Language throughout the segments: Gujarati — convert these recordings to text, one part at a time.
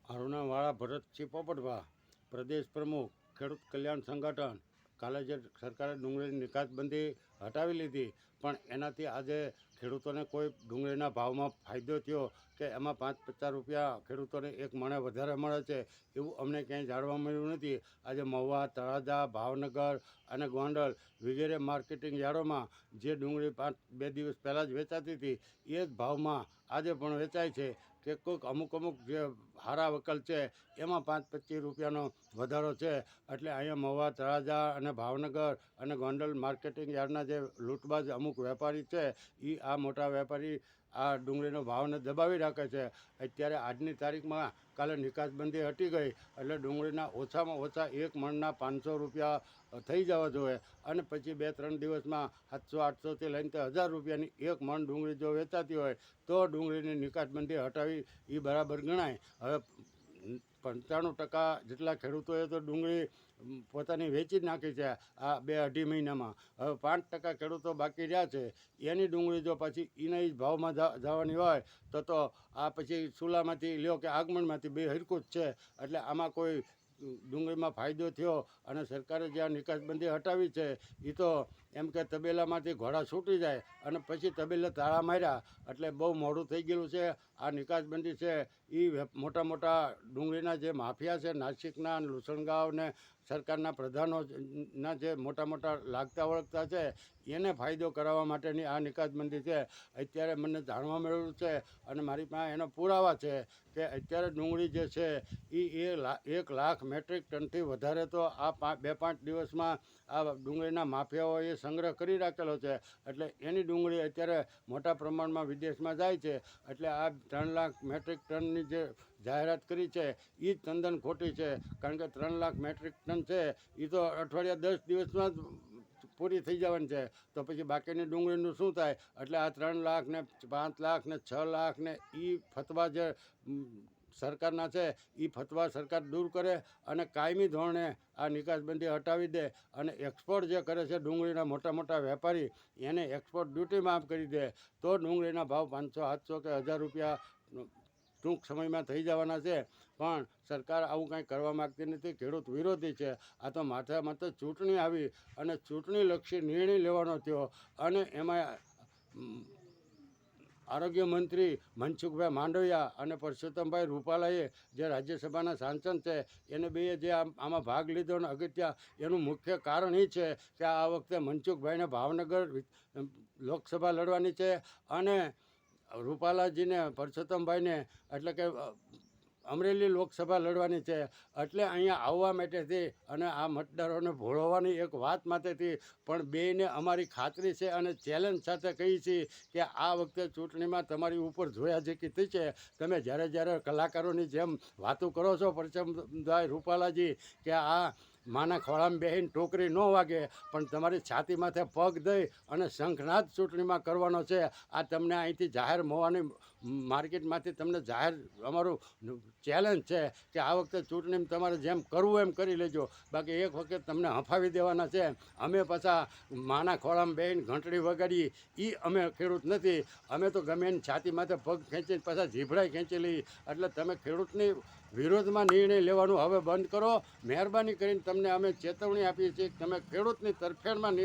મારું નામ વાળા ભરતસિંહ પોપટભા, પ્રદેશ પ્રમુખ, ખેડૂત કલ્યાણ સંગઠન. કાલે જે સરકારે ડુંગળીની નિકાસબંધી હટાવી લીધી, પણ એનાથી આજે ખેડૂતોને કોઈ ડુંગળીના ભાવમાં ફાયદો થયો કે એમાં 5-50 રૂપિયા ખેડૂતોને એક મણે વધારે મળે છે એવું અમને ક્યાંય જાણવા મળ્યું નથી. આજે મહુવા, તળાજા, ભાવનગર અને ગોંડલ વગેરે માર્કેટિંગ યાર્ડોમાં જે ડુંગળી 2 દિવસ પહેલાં જ વેચાતી હતી એ જ ભાવમાં આજે પણ વેચાય છે કે કોઈક અમુક જે હારા વકલ છે એમાં 5-25 રૂપિયાનો વધારો છે. એટલે અહીંયા મહુવા, તળાજા અને ભાવનગર અને ગોંડલ માર્કેટિંગ યાર્ડના જે લૂંટબાજ અમુક વેપારી છે એ આ મોટા વેપારી આ ડુંગળીનો ભાવને દબાવી રાખે છે. અત્યારે આજની તારીખમાં કાલે નિકાસબંધી હટી ગઈ એટલે ડુંગળીના ઓછામાં ઓછા એક મણના 500 રૂપિયા થઈ જવા જોઈએ અને પછી 2-3 દિવસમાં 700-800થી લઈને 1000 રૂપિયાની એક મણ ડુંગળી જો વેચાતી હોય તો ડુંગળીની નિકાસબંધી હટાવી એ બરાબર ગણાય. હવે 95% જેટલા ખેડૂતોએ તો ડુંગળી પોતાની વેચી જ નાખી છે આ 2-2.5 મહિનામાં. હવે 5% ખેડૂતો બાકી રહ્યા છે એની ડુંગળી જો પછી એના જ ભાવમાં જવાની હોય તો આ પછી ચૂલામાંથી લ્યો કે આગમનમાંથી બે હરખું જ છે. એટલે આમાં કોઈ ડુંગળીમાં ફાયદો થયો અને સરકારે જે આ નિકાસબંધી હટાવી છે એ તો એમ કે તબેલામાંથી ઘોડા છૂટી જાય અને પછી તબેલે તાળા માર્યા એટલે બહુ મોડું થઈ ગયેલું છે. આ નિકાસબંધી છે એ મોટા ડુંગળીના જે માફિયા છે નાસિકના, લુસણગાંવ ને સરકારના પ્રધાનોના જે મોટા લાગતા વળગતા છે એને ફાયદો કરાવવા માટેની આ નિકાસબંધી છે. અત્યારે મને જાણવા મળ્યું છે અને મારી પાસે એનો પુરાવા છે કે અત્યારે ડુંગળી જે છે એ 1 લાખ મેટ્રિક ટનથી વધારે તો આ 2-5 દિવસમાં આ ડુંગળીના માફિયાઓએ સંગ્રહ કરી રાખેલો છે. એટલે એની ડુંગળી અત્યારે મોટા પ્રમાણમાં વિદેશમાં જાય છે. એટલે આ 3 લાખ મેટ્રિક ટનની જે જાહેરાત કરી છે એ જ તદ્દન ખોટી છે. કારણ કે 3 લાખ મેટ્રિક ટન છે એ તો અઠવાડિયા 10 દિવસમાં પૂરી થઈ જવાની છે. તો પછી બાકીની ડુંગળીનું શું થાય? એટલે આ 3 લાખ ને 5 લાખ ને 6 લાખ ને એ ફતવા જે સરકારના છે એ ફતવા સરકાર દૂર કરે અને કાયમી ધોરણે આ નિકાસબંધી હટાવી દે અને એક્સપોર્ટ જે કરે છે ડુંગળીના મોટા વેપારી એને એક્સપોર્ટ ડ્યુટી માફ કરી દે તો ડુંગળીના ભાવ 500-700 કે 1000 રૂપિયા ટૂંક સમયમાં થઈ જવાના છે. પણ સરકાર આવું કાંઈ કરવા માગતી નથી, ખેડૂત વિરોધી છે. આ તો માથે ચૂંટણી આવી અને ચૂંટણીલક્ષી નિર્ણય લેવાનો થયો અને એમાં આરોગ્ય મંત્રી મનસુખભાઈ માંડવિયા અને પરસોત્તમભાઈ રૂપાલાએ જે રાજ્યસભાના સાંસદ છે એને બેએ જે આમાં ભાગ લીધો અને અગત્ય એનું મુખ્ય કારણ એ છે કે આ વખતે મનસુખભાઈને ભાવનગર લોકસભા લડવાની છે અને રૂપાલાજીને પરસોત્તમભાઈને એટલે કે અમરેલી લોકસભા લડવાની છે. એટલે અહીંયા આવવા માટેથી અને આ મતદારોને ભોળવવાની એક વાત માટેથી પણ બેયને અમારી ખાતરી છે અને ચેલેન્જ સાથે કહીએ છીએ કે આ વખતે ચૂંટણીમાં તમારી ઉપર જોયા જેકી થઈ છે. તમે જ્યારે કલાકારોની જેમ વાતો કરો છો પરસોત્તમભાઈ રૂપાલાજી કે આ માના ખોળામાં બેહીને ટોકરી ન વાગે પણ તમારી છાતી માથે પગ દઈ અને શંખનાદ ચૂંટણીમાં કરવાનો છે. આ તમને અહીંથી જાહેર મોવાની માર્કેટમાંથી તમને જાહેર અમારું ચેલેન્જ છે કે આ વખતે ચૂંટણીમાં તમારે જેમ કરવું એમ કરી લેજો. બાકી એક વખત તમને હંફાવી દેવાના છે. અમે પાછા માના ખોળામાં બેહીને ઘંટડી વગાડીએ એ અમે ખેડૂત નથી. અમે તો ગમે એની છાતી માથે પગ ખેંચીને પાછા જીભડાઈ ખેંચી લઈએ. એટલે તમે ખેડૂતની વિરોધમાં નિર્ણય લેવાનું હવે બંધ કરો. મહેરબાની કરીને તમને અમે ચેતવણી આપીએ છીએ કે તમે ખેડૂતની તરફેણમાં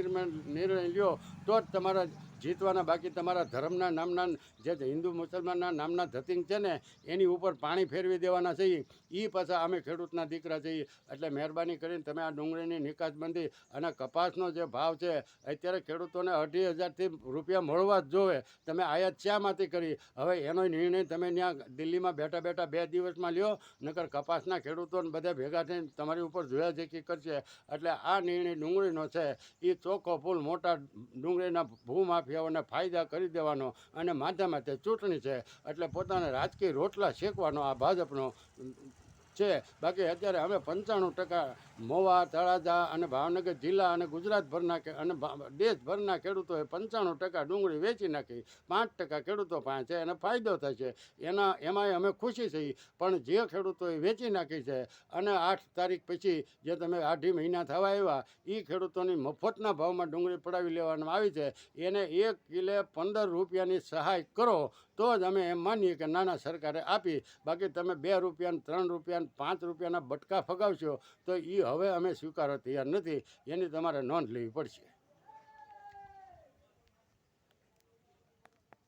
નિર્ણય લ્યો તો જ તમારા જીતવાના. બાકી તમારા ધર્મના નામના જે હિન્દુ મુસલમાનના નામના ધતિંગ છે ને એની ઉપર પાણી ફેરવી દેવાના છીએ. એ પાછા અમે ખેડૂતના દીકરા છીએ. એટલે મહેરબાની કરીને તમે આ ડુંગળીની નિકાસબંધી અને કપાસનો જે ભાવ છે અત્યારે ખેડૂતોને 2,500થી રૂપિયા મળવા જ જોવે. તમે આયાત શામાંથી કરી? હવે એનો નિર્ણય તમે ત્યાં દિલ્હીમાં બેઠા 2 દિવસમાં લ્યો, નકર કપાસના ખેડૂતોને બધા ભેગા થઈને તમારી ઉપર જોયા જેકી કરશે. એટલે આ નિર્ણય ડુંગળીનો છે એ ચોખ્ખો ફૂલ મોટા ડુંગળીના ભૂમાફિયાઓને ફાયદા કરી દેવાનો અને માથે ચૂંટણી છે એટલે પોતાના રાજકીય રોટલા શેકવાનો આ ભાજપનો છે. બાકી અત્યારે અમે 95% મહુવા, તળાજા અને ભાવનગર જિલ્લા અને ગુજરાતભરના અને દેશભરના ખેડૂતોએ 95% ડુંગળી વેચી નાખી. 5% ખેડૂતો પાસે છે એને ફાયદો થાય છે. એમાંય અમે ખુશી છીએ. પણ જે ખેડૂતોએ વેચી નાખી છે અને 8 તારીખ પછી જે તમે 2.5 મહિના થવા આવ્યા એ ખેડૂતોની મફતના ભાવમાં ડુંગળી પડાવી લેવામાં આવી છે એને 1 કિલે 15 રૂપિયાની સહાય કરો. તો જ અમે એમ માનીએ કે નાના સરકારે આપી. બાકી તમે 2 રૂપિયા 3 રૂપિયા 5 રૂપિયાના બટકા ફગાવશો તો એ હવે અમે સ્વીકારવા તૈયાર નથી. એની તમારે નોંધ લેવી પડશે.